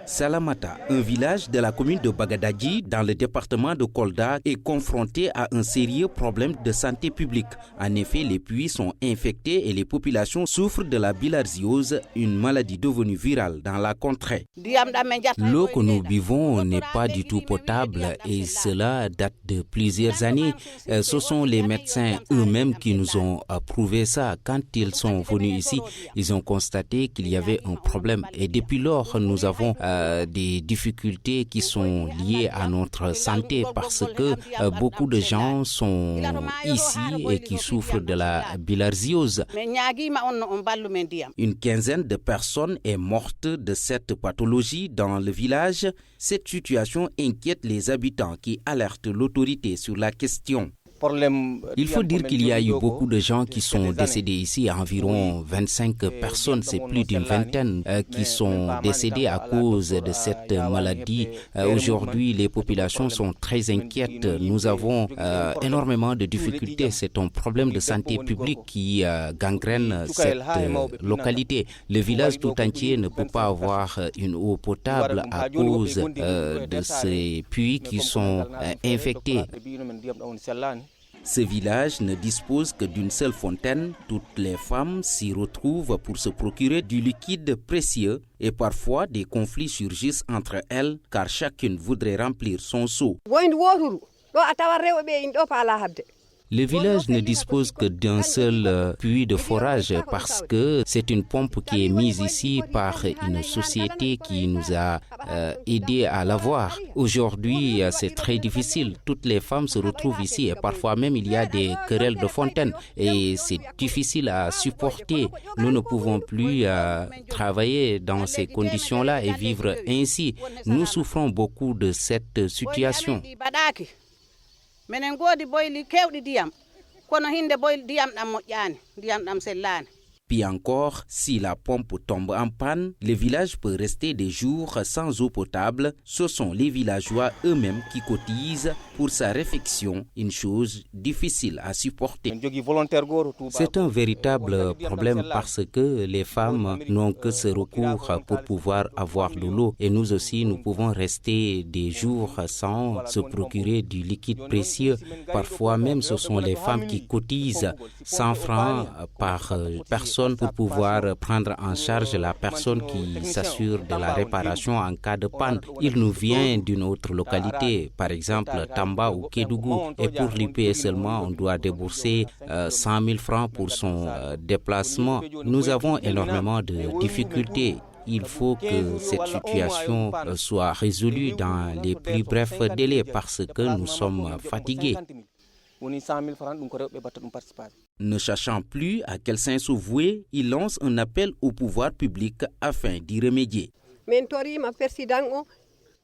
Salamata, un village de la commune de Bagadadji, dans le département de Kolda, est confronté à un sérieux problème de santé publique. En effet, les puits sont infectés et les populations souffrent de la bilharziose, une maladie devenue virale dans la contrée. L'eau que nous buvons n'est pas du tout potable et cela date de plusieurs années. Ce sont les médecins eux-mêmes qui nous ont prouvé ça. Quand ils sont venus ici, ils ont constaté qu'il y avait un problème et depuis lors, nous avons des difficultés qui sont liées à notre santé parce que beaucoup de gens sont ici et qui souffrent de la bilharziose. Une quinzaine de personnes est morte de cette pathologie dans le village. Cette situation inquiète les habitants qui alertent l'autorité sur la question. Il faut dire qu'il y a eu beaucoup de gens qui sont décédés ici, environ 25 personnes, c'est plus d'une vingtaine qui sont décédées à cause de cette maladie. Aujourd'hui, les populations sont très inquiètes. Nous avons énormément de difficultés. C'est un problème de santé publique qui gangrène cette localité. Le village tout entier ne peut pas avoir une eau potable à cause de ces puits qui sont infectés. Ce village ne dispose que d'une seule fontaine. Toutes les femmes s'y retrouvent pour se procurer du liquide précieux et parfois des conflits surgissent entre elles car chacune voudrait remplir son seau. Le village ne dispose que d'un seul puits de forage parce que c'est une pompe qui est mise ici par une société qui nous a aidés à l'avoir. Aujourd'hui, c'est très difficile. Toutes les femmes se retrouvent ici et parfois même il y a des querelles de fontaine et c'est difficile à supporter. Nous ne pouvons plus travailler dans ces conditions-là et vivre ainsi. Nous souffrons beaucoup de cette situation. Puis encore, si la pompe tombe en panne, le village peut rester des jours sans eau potable. Ce sont les villageois eux-mêmes qui cotisent pour sa réfection, une chose difficile à supporter. C'est un véritable problème parce que les femmes n'ont que ce recours pour pouvoir avoir de l'eau. Et nous aussi, nous pouvons rester des jours sans se procurer du liquide précieux. Parfois même, ce sont les femmes qui cotisent 100 francs par personne pour pouvoir prendre en charge la personne qui s'assure de la réparation en cas de panne. Il nous vient d'une autre localité, par exemple Tamba ou Kédougou, et pour lui payer seulement, on doit débourser 100 000 francs pour son déplacement. Nous avons énormément de difficultés. Il faut que cette situation soit résolue dans les plus brefs délais parce que nous sommes fatigués. Ne sachant plus à quel sens se vouer, il lance un appel au pouvoir public afin d'y remédier.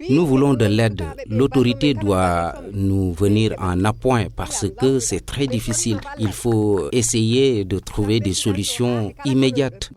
Nous voulons de l'aide. L'autorité doit nous venir en appoint parce que c'est très difficile. Il faut essayer de trouver des solutions immédiates.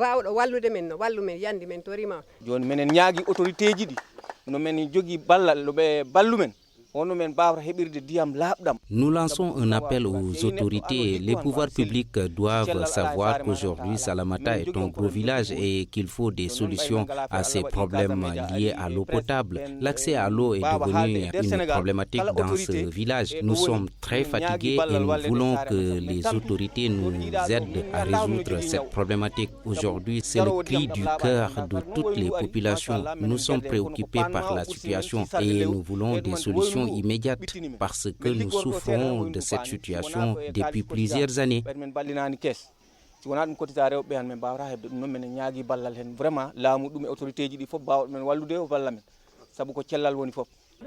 Nous lançons un appel aux autorités. Les pouvoirs publics doivent savoir qu'aujourd'hui Salamata est un gros village et qu'il faut des solutions à ces problèmes liés à l'eau potable. L'accès à l'eau est devenu une problématique dans ce village. Nous sommes très fatigués et nous voulons que les autorités nous aident à résoudre cette problématique. Aujourd'hui, c'est le cri du cœur de toutes les populations. Nous sommes préoccupés par la situation et nous voulons des solutions immédiates parce que nous souffrons de cette situation depuis plusieurs années.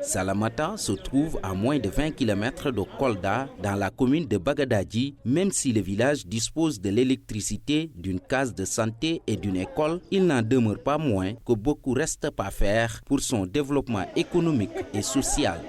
Salamata se trouve à moins de 20 km de Kolda, dans la commune de Bagadadji. Même si le village dispose de l'électricité, d'une case de santé et d'une école, il n'en demeure pas moins que beaucoup reste à faire pour son développement économique et social.